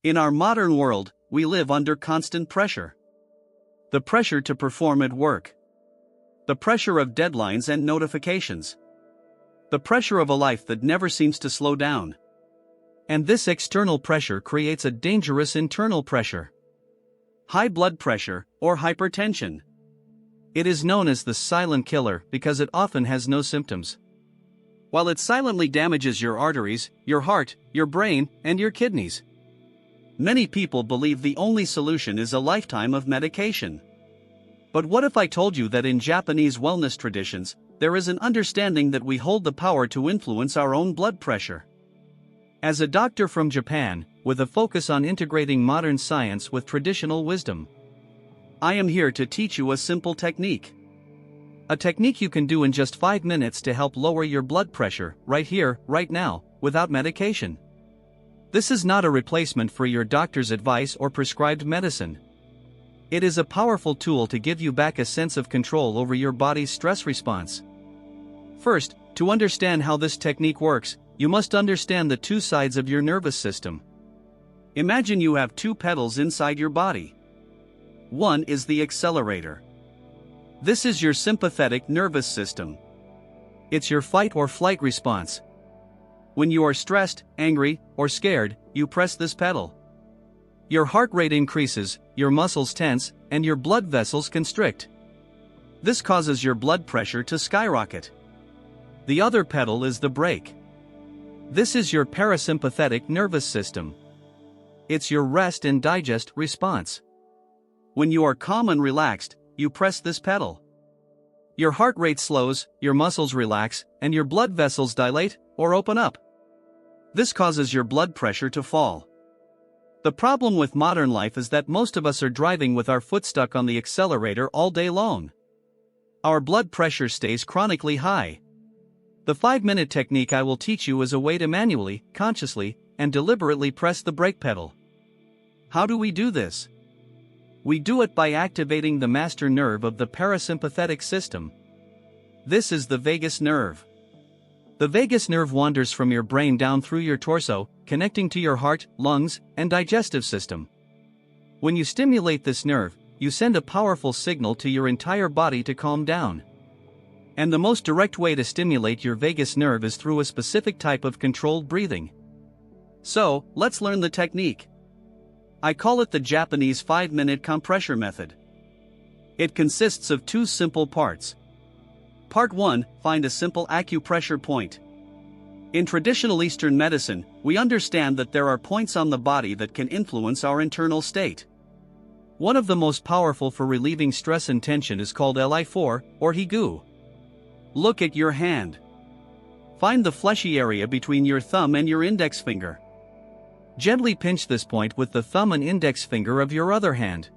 In our modern world, we live under constant pressure. The pressure to perform at work. The pressure of deadlines and notifications. The pressure of a life that never seems to slow down. And this external pressure creates a dangerous internal pressure. High blood pressure, or hypertension. It is known as the silent killer because it often has no symptoms. While it silently damages your arteries, your heart, your brain, and your kidneys. Many people believe the only solution is a lifetime of medication. But what if I told you that in Japanese wellness traditions, there is an understanding that we hold the power to influence our own blood pressure? As a doctor from Japan, with a focus on integrating modern science with traditional wisdom, I am here to teach you a simple technique. A technique you can do in just 5 minutes to help lower your blood pressure, right here, right now, without medication. This is not a replacement for your doctor's advice or prescribed medicine. It is a powerful tool to give you back a sense of control over your body's stress response. First, to understand how this technique works, you must understand the two sides of your nervous system. Imagine you have two pedals inside your body. One is the accelerator. This is your sympathetic nervous system. It's your fight or flight response. When you are stressed, angry, or scared, you press this pedal. Your heart rate increases, your muscles tense, and your blood vessels constrict. This causes your blood pressure to skyrocket. The other pedal is the brake. This is your parasympathetic nervous system. It's your rest and digest response. When you are calm and relaxed, you press this pedal. Your heart rate slows, your muscles relax, and your blood vessels dilate or open up. This causes your blood pressure to fall. The problem with modern life is that most of us are driving with our foot stuck on the accelerator all day long. Our blood pressure stays chronically high. The 5-minute technique I will teach you is a way to manually, consciously, and deliberately press the brake pedal. How do we do this? We do it by activating the master nerve of the parasympathetic system. This is the vagus nerve. The vagus nerve wanders from your brain down through your torso, connecting to your heart, lungs, and digestive system. When you stimulate this nerve, you send a powerful signal to your entire body to calm down. And the most direct way to stimulate your vagus nerve is through a specific type of controlled breathing. So, let's learn the technique. I call it the Japanese 5-minute compressor method. It consists of two simple parts. Part 1, find a simple acupressure point. In traditional Eastern medicine, we understand that there are points on the body that can influence our internal state. One of the most powerful for relieving stress and tension is called Li4, or Higu. Look at your hand. Find the fleshy area between your thumb and your index finger. Gently pinch this point with the thumb and index finger of your other hand.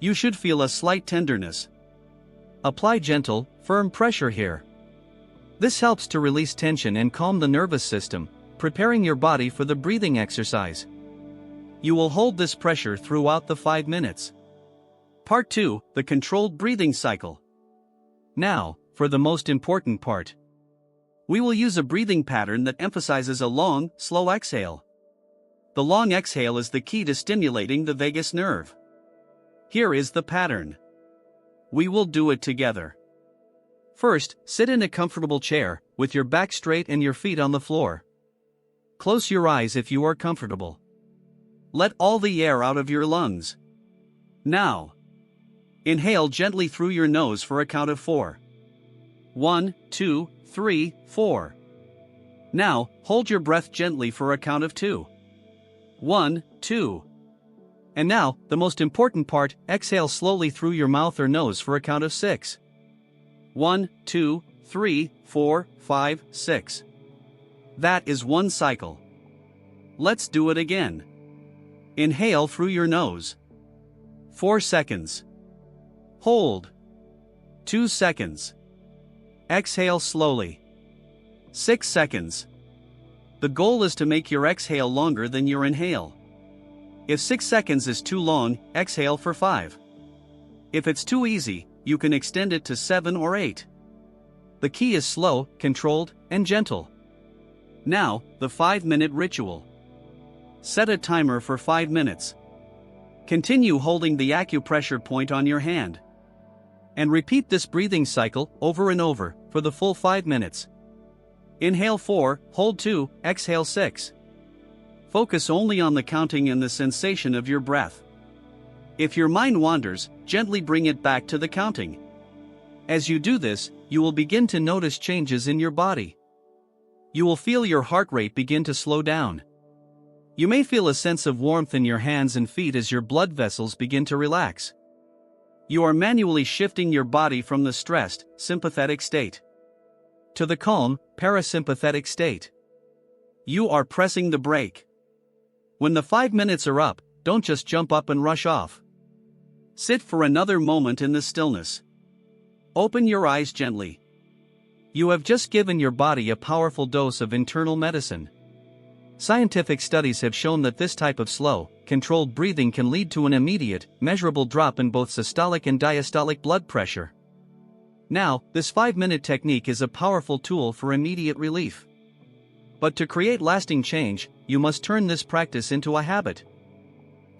You should feel a slight tenderness. Apply gentle, firm pressure here. This helps to release tension and calm the nervous system, preparing your body for the breathing exercise. You will hold this pressure throughout the 5 minutes. Part 2, the controlled breathing cycle. Now, for the most important part. We will use a breathing pattern that emphasizes a long, slow exhale. The long exhale is the key to stimulating the vagus nerve. Here is the pattern. We will do it together. First, sit in a comfortable chair, with your back straight and your feet on the floor. Close your eyes if you are comfortable. Let all the air out of your lungs. Now, inhale gently through your nose for a count of 4. 1, 2, 3, 4. Now, hold your breath gently for a count of 2. 1, 2. And now, the most important part, exhale slowly through your mouth or nose for a count of 6. 1, 2, 3, 4, 5, 6. That is one cycle. Let's do it again. Inhale through your nose. 4 seconds. Hold. 2 seconds. Exhale slowly. 6 seconds. The goal is to make your exhale longer than your inhale. If 6 seconds is too long, exhale for 5. If it's too easy, you can extend it to 7 or 8. The key is slow, controlled, and gentle. Now, the 5-minute ritual. Set a timer for 5 minutes. Continue holding the acupressure point on your hand. And repeat this breathing cycle over and over for the full 5 minutes. Inhale 4, hold 2, exhale 6. Focus only on the counting and the sensation of your breath. If your mind wanders, gently bring it back to the counting. As you do this, you will begin to notice changes in your body. You will feel your heart rate begin to slow down. You may feel a sense of warmth in your hands and feet as your blood vessels begin to relax. You are manually shifting your body from the stressed, sympathetic state to the calm, parasympathetic state. You are pressing the brake. When the 5 minutes are up, don't just jump up and rush off. Sit for another moment in the stillness. Open your eyes gently. You have just given your body a powerful dose of internal medicine. Scientific studies have shown that this type of slow, controlled breathing can lead to an immediate, measurable drop in both systolic and diastolic blood pressure. Now, this 5-minute technique is a powerful tool for immediate relief. But to create lasting change, you must turn this practice into a habit.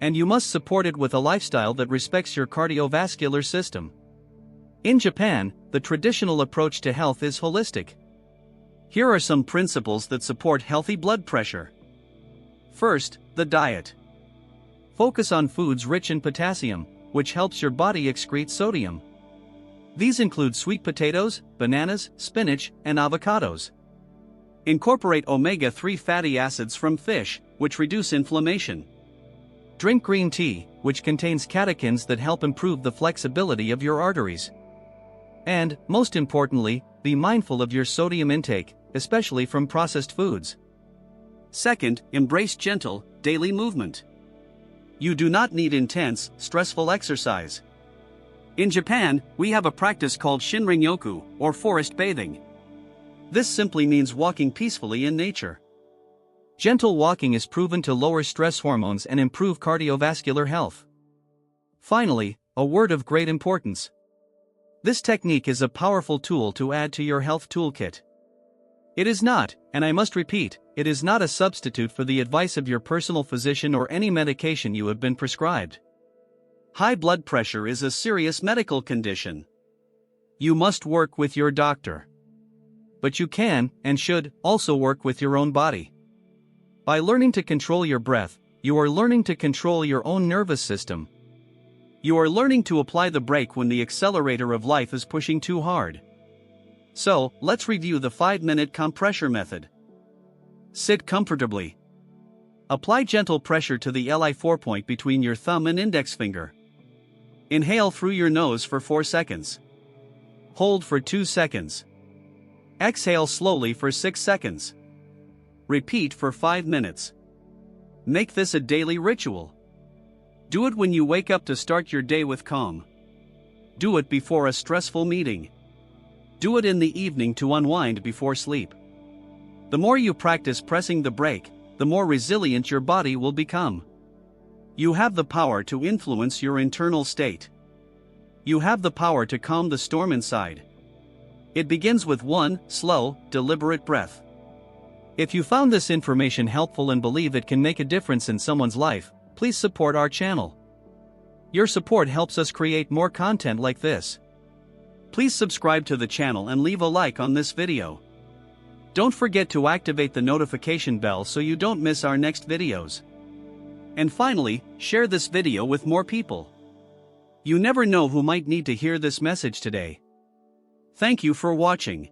And you must support it with a lifestyle that respects your cardiovascular system. In Japan, the traditional approach to health is holistic. Here are some principles that support healthy blood pressure. First, the diet. Focus on foods rich in potassium, which helps your body excrete sodium. These include sweet potatoes, bananas, spinach, and avocados. Incorporate omega-3 fatty acids from fish, which reduce inflammation. Drink green tea, which contains catechins that help improve the flexibility of your arteries. And, most importantly, be mindful of your sodium intake, especially from processed foods. Second, embrace gentle, daily movement. You do not need intense, stressful exercise. In Japan, we have a practice called Shinrin-yoku, or forest bathing. This simply means walking peacefully in nature. Gentle walking is proven to lower stress hormones and improve cardiovascular health. Finally, a word of great importance. This technique is a powerful tool to add to your health toolkit. It is not, and I must repeat, it is not a substitute for the advice of your personal physician or any medication you have been prescribed. High blood pressure is a serious medical condition. You must work with your doctor. But you can, and should, also work with your own body. By learning to control your breath, you are learning to control your own nervous system. You are learning to apply the brake when the accelerator of life is pushing too hard. So, let's review the 5-minute compressor method. Sit comfortably. Apply gentle pressure to the Li4 point between your thumb and index finger. Inhale through your nose for 4 seconds. Hold for 2 seconds. Exhale slowly for 6 seconds. Repeat for 5 minutes. Make this a daily ritual. Do it when you wake up to start your day with calm. Do it before a stressful meeting. Do it in the evening to unwind before sleep. The more you practice pressing the brake, the more resilient your body will become. You have the power to influence your internal state. You have the power to calm the storm inside. It begins with one slow, deliberate breath. If you found this information helpful and believe it can make a difference in someone's life, please support our channel. Your support helps us create more content like this. Please subscribe to the channel and leave a like on this video. Don't forget to activate the notification bell so you don't miss our next videos. And finally, share this video with more people. You never know who might need to hear this message today. Thank you for watching.